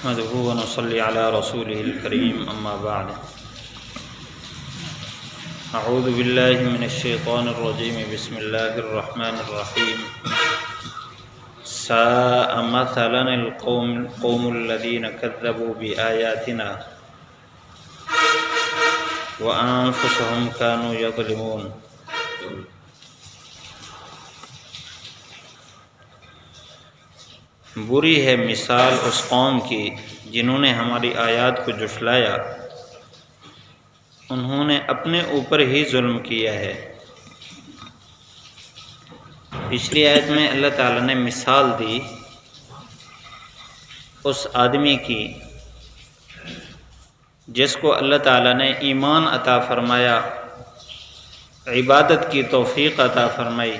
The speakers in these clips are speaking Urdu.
نحمده ونصلي على رسوله الكريم أما بعد أعوذ بالله من الشيطان الرجيم بسم الله الرحمن الرحيم ساء مثلا القوم الذين كذبوا بآياتنا وأنفسهم كانوا يظلمون۔ بری ہے مثال اس قوم کی جنہوں نے ہماری آیات کو جھٹلایا، انہوں نے اپنے اوپر ہی ظلم کیا ہے۔ پچھلی آیت میں اللہ تعالیٰ نے مثال دی اس آدمی کی جس کو اللہ تعالیٰ نے ایمان عطا فرمایا، عبادت کی توفیق عطا فرمائی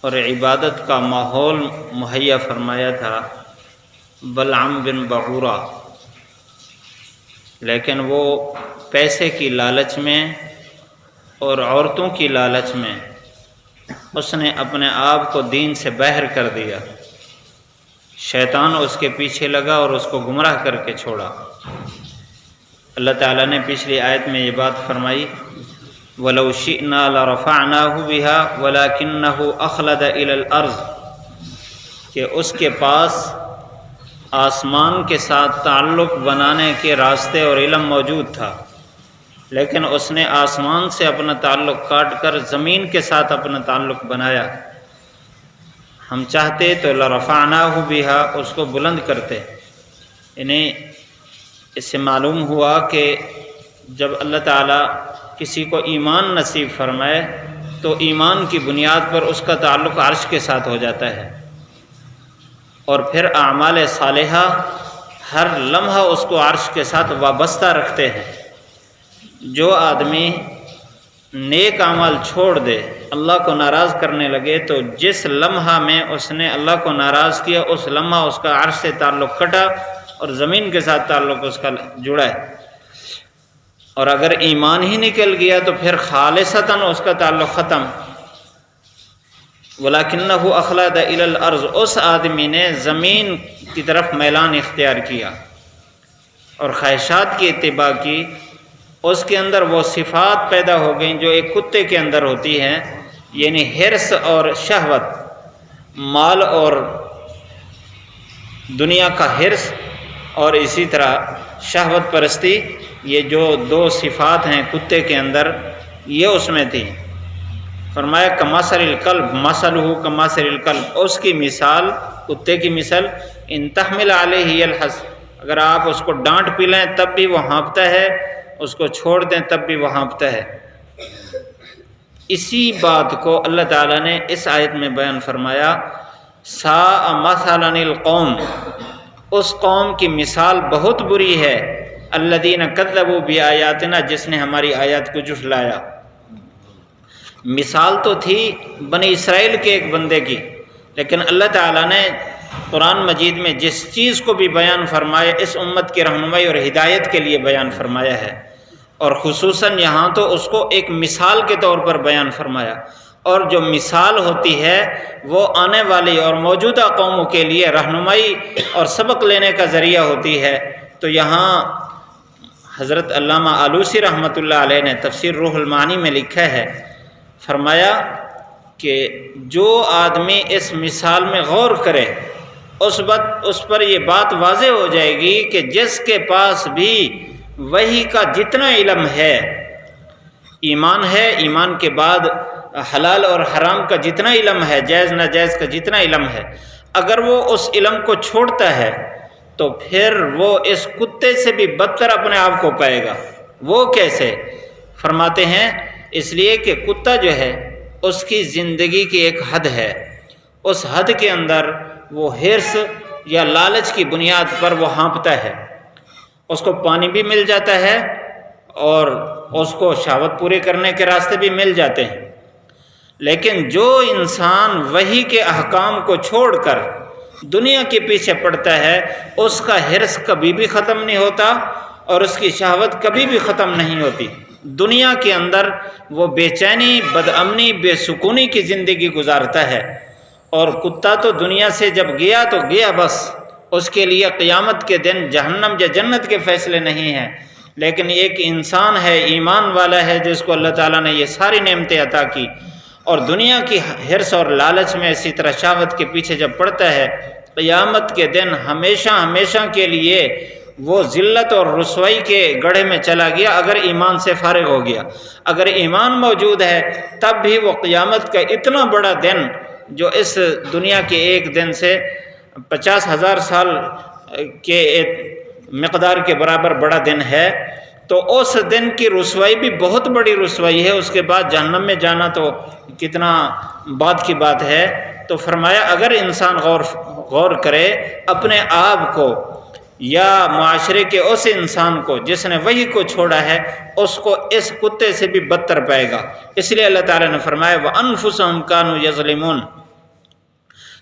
اور عبادت کا ماحول مہیا فرمایا تھا، بلعام بن بعورہ، لیکن وہ پیسے کی لالچ میں اور عورتوں کی لالچ میں اس نے اپنے آپ کو دین سے باہر کر دیا۔ شیطان اس کے پیچھے لگا اور اس کو گمراہ کر کے چھوڑا۔ اللہ تعالیٰ نے پچھلی آیت میں یہ بات فرمائی، وَلَوْ شِئْنَا لَرَفَعْنَاهُ بِهَا وَلَكِنَّهُ أَخْلَدَ إِلَى الْأَرْضِ، کہ اس کے پاس آسمان کے ساتھ تعلق بنانے کے راستے اور علم موجود تھا، لیکن اس نے آسمان سے اپنا تعلق کاٹ کر زمین کے ساتھ اپنا تعلق بنایا۔ ہم چاہتے تو لَرَفَعْنَاهُ بِهَا، اس کو بلند کرتے۔ یعنی اس سے معلوم ہوا کہ جب اللہ تعالیٰ کسی کو ایمان نصیب فرمائے تو ایمان کی بنیاد پر اس کا تعلق عرش کے ساتھ ہو جاتا ہے، اور پھر اعمال صالحہ ہر لمحہ اس کو عرش کے ساتھ وابستہ رکھتے ہیں۔ جو آدمی نیک اعمال چھوڑ دے، اللہ کو ناراض کرنے لگے، تو جس لمحہ میں اس نے اللہ کو ناراض کیا اس لمحہ اس کا عرش سے تعلق کٹا اور زمین کے ساتھ تعلق اس کا جڑا ہے۔ اور اگر ایمان ہی نکل گیا تو پھر خالصتاً اس کا تعلق ختم۔ وَلَكِنَّهُ أَخْلَدَ إِلَى الْأَرْضِ، اس آدمی نے زمین کی طرف میلان اختیار کیا اور خواہشات کی اتباع کی۔ اس کے اندر وہ صفات پیدا ہو گئیں جو ایک کتے کے اندر ہوتی ہیں، یعنی حرص اور شہوت، مال اور دنیا کا حرص، اور اسی طرح شہوت پرستی۔ یہ جو دو صفات ہیں کتے کے اندر، یہ اس میں تھی۔ فرمایا کمثل الکلب مثلہ کمثل الکلب، اس کی مثال کتے کی مثل، ان تحمل علیہ یلحظ، اگر آپ اس کو ڈانٹ پی لیں تب بھی وہ ہانپتا ہے، اس کو چھوڑ دیں تب بھی وہ ہانپتا ہے۔ اسی بات کو اللہ تعالیٰ نے اس آیت میں بیان فرمایا، ساء مثلا القوم، اس قوم کی مثال بہت بری ہے، الذین کذبوا بآیاتنا، جس نے ہماری آیات کو جھٹلایا۔ مثال تو تھی بنی اسرائیل کے ایک بندے کی، لیکن اللہ تعالیٰ نے قرآن مجید میں جس چیز کو بھی بیان فرمایا اس امت کی رہنمائی اور ہدایت کے لیے بیان فرمایا ہے، اور خصوصاً یہاں تو اس کو ایک مثال کے طور پر بیان فرمایا۔ اور جو مثال ہوتی ہے وہ آنے والی اور موجودہ قوموں کے لیے رہنمائی اور سبق لینے کا ذریعہ ہوتی ہے۔ تو یہاں حضرت علامہ آلوسی رحمۃ اللہ علیہ نے تفسیر روح المعانی میں لکھا ہے، فرمایا کہ جو آدمی اس مثال میں غور کرے اس پر یہ بات واضح ہو جائے گی کہ جس کے پاس بھی وحی کا جتنا علم ہے، ایمان ہے، ایمان کے بعد حلال اور حرام کا جتنا علم ہے، جائز ناجائز کا جتنا علم ہے، اگر وہ اس علم کو چھوڑتا ہے تو پھر وہ اس کتے سے بھی بدتر اپنے آپ کو پائے گا۔ وہ کیسے؟ فرماتے ہیں اس لیے کہ کتا جو ہے اس کی زندگی کی ایک حد ہے، اس حد کے اندر وہ حرص یا لالچ کی بنیاد پر وہ ہانپتا ہے، اس کو پانی بھی مل جاتا ہے اور اس کو شہوت پورے کرنے کے راستے بھی مل جاتے ہیں۔ لیکن جو انسان وحی کے احکام کو چھوڑ کر دنیا کے پیچھے پڑتا ہے، اس کا حرص کبھی بھی ختم نہیں ہوتا اور اس کی شہوت کبھی بھی ختم نہیں ہوتی۔ دنیا کے اندر وہ بے چینی، بد امنی، بے سکونی کی زندگی گزارتا ہے، اور کتا تو دنیا سے جب گیا تو گیا بس، اس کے لیے قیامت کے دن جہنم یا جنت کے فیصلے نہیں ہیں، لیکن ایک انسان ہے، ایمان والا ہے، جس کو اللہ تعالیٰ نے یہ ساری نعمتیں عطا کی، اور دنیا کی حرص اور لالچ میں اسی طرح شہوت کے پیچھے جب پڑتا ہے، قیامت کے دن ہمیشہ ہمیشہ کے لیے وہ ذلت اور رسوائی کے گڑھے میں چلا گیا اگر ایمان سے فارغ ہو گیا۔ اگر ایمان موجود ہے تب بھی وہ قیامت کا اتنا بڑا دن جو اس دنیا کے ایک دن سے 50,000 سال کے مقدار کے برابر بڑا دن ہے، تو اس دن کی رسوائی بھی بہت بڑی رسوائی ہے، اس کے بعد جہنم میں جانا تو کتنا بعد کی بات ہے۔ تو فرمایا اگر انسان غور کرے اپنے آپ کو یا معاشرے کے اس انسان کو جس نے وحی کو چھوڑا ہے، اس کو اس کتے سے بھی بدتر پائے گا۔ اس لیے اللہ تعالیٰ نے فرمایا وَأَنفُسَهُمْ كَانُوا يَظْلِمُونَ،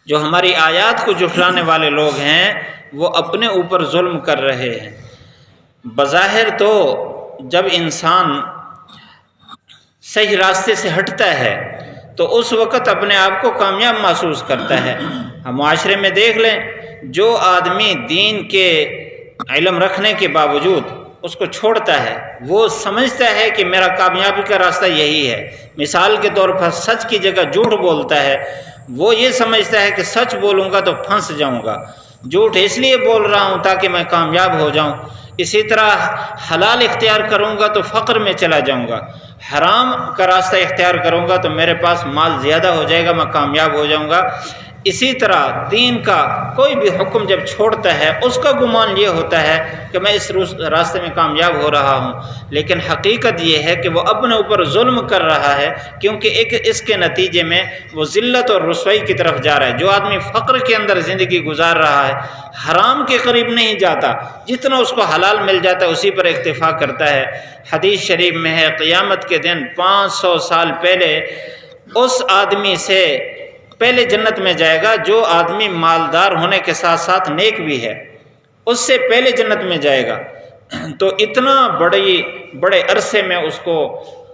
جو ہماری آیات کو جھٹلانے والے لوگ ہیں وہ اپنے اوپر ظلم کر رہے ہیں۔ بظاہر تو جب انسان صحیح راستے سے ہٹتا ہے تو اس وقت اپنے آپ کو کامیاب محسوس کرتا ہے۔ ہم معاشرے میں دیکھ لیں، جو آدمی دین کے علم رکھنے کے باوجود اس کو چھوڑتا ہے، وہ سمجھتا ہے کہ میرا کامیابی کا راستہ یہی ہے۔ مثال کے طور پر سچ کی جگہ جھوٹ بولتا ہے، وہ یہ سمجھتا ہے کہ سچ بولوں گا تو پھنس جاؤں گا، جھوٹ اس لیے بول رہا ہوں تاکہ میں کامیاب ہو جاؤں۔ اسی طرح حلال اختیار کروں گا تو فقر میں چلا جاؤں گا، حرام کا راستہ اختیار کروں گا تو میرے پاس مال زیادہ ہو جائے گا، میں کامیاب ہو جاؤں گا۔ اسی طرح دین کا کوئی بھی حکم جب چھوڑتا ہے اس کا گمان یہ ہوتا ہے کہ میں اس راستے میں کامیاب ہو رہا ہوں، لیکن حقیقت یہ ہے کہ وہ اپنے اوپر ظلم کر رہا ہے، کیونکہ اس کے نتیجے میں وہ ذلت اور رسوائی کی طرف جا رہا ہے۔ جو آدمی فقر کے اندر زندگی گزار رہا ہے، حرام کے قریب نہیں جاتا، جتنا اس کو حلال مل جاتا ہے اسی پر اکتفا کرتا ہے۔ حدیث شریف میں ہے قیامت کے دن 500 سال پہلے اس آدمی سے پہلے جنت میں جائے گا جو آدمی مالدار ہونے کے ساتھ ساتھ نیک بھی ہے، اس سے پہلے جنت میں جائے گا۔ تو اتنا بڑے عرصے میں اس کو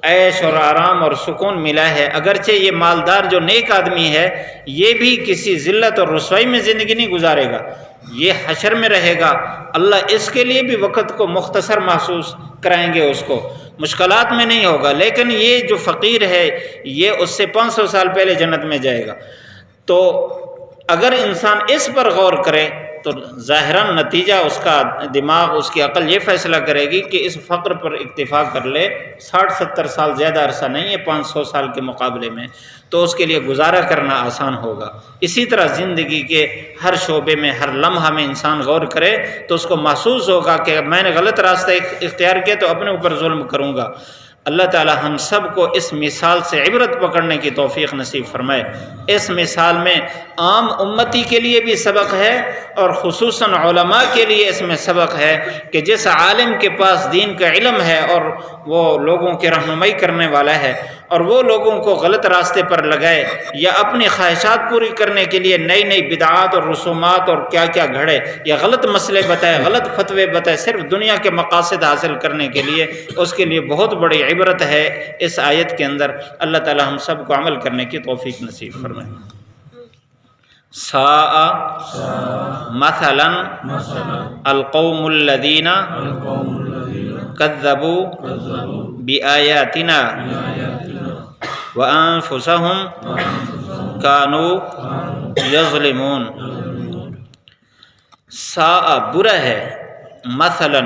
عیش اور آرام اور سکون ملا ہے، اگرچہ یہ مالدار جو نیک آدمی ہے یہ بھی کسی ذلت اور رسوائی میں زندگی نہیں گزارے گا، یہ حشر میں رہے گا۔ اللہ اس کے لیے بھی وقت کو مختصر محسوس کرائیں گے، اس کو مشکلات میں نہیں ہوگا، لیکن یہ جو فقیر ہے یہ اس سے 500 سال پہلے جنت میں جائے گا۔ تو اگر انسان اس پر غور کرے تو ظاہراً نتیجہ اس کا دماغ، اس کی عقل یہ فیصلہ کرے گی کہ اس فقر پر اکتفا کر لے، 60-70 سال زیادہ عرصہ نہیں ہے 500 سال کے مقابلے میں، تو اس کے لیے گزارا کرنا آسان ہوگا۔ اسی طرح زندگی کے ہر شعبے میں، ہر لمحہ میں انسان غور کرے تو اس کو محسوس ہوگا کہ میں نے غلط راستہ اختیار کیا تو اپنے اوپر ظلم کروں گا۔ اللہ تعالی ہم سب کو اس مثال سے عبرت پکڑنے کی توفیق نصیب فرمائے۔ اس مثال میں عام امتی کے لیے بھی سبق ہے اور خصوصاً علماء کے لیے اس میں سبق ہے کہ جس عالم کے پاس دین کا علم ہے اور وہ لوگوں کی رہنمائی کرنے والا ہے اور وہ لوگوں کو غلط راستے پر لگائے یا اپنی خواہشات پوری کرنے کے لیے نئی نئی بدعات اور رسومات اور کیا کیا گھڑے یا غلط مسئلے بتائے، غلط فتوے بتائے صرف دنیا کے مقاصد حاصل کرنے کے لیے، اس کے لیے بہت بڑی عبرت ہے اس آیت کے اندر۔ اللہ تعالی ہم سب کو عمل کرنے کی توفیق نصیب فرمائے۔ ساء مثلا القوم الذین کذبوا بآیاتنا وانفسهم كانوا یظلمون۔ ساء برا ہے، مثلا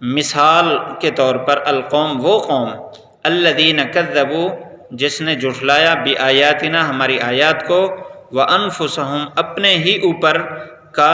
مثال کے طور پر، القوم وہ قوم، الذین کذبوا جس نے جھٹلایا بآیاتنا ہماری آیات کو، وانفسهم اپنے ہی اوپر،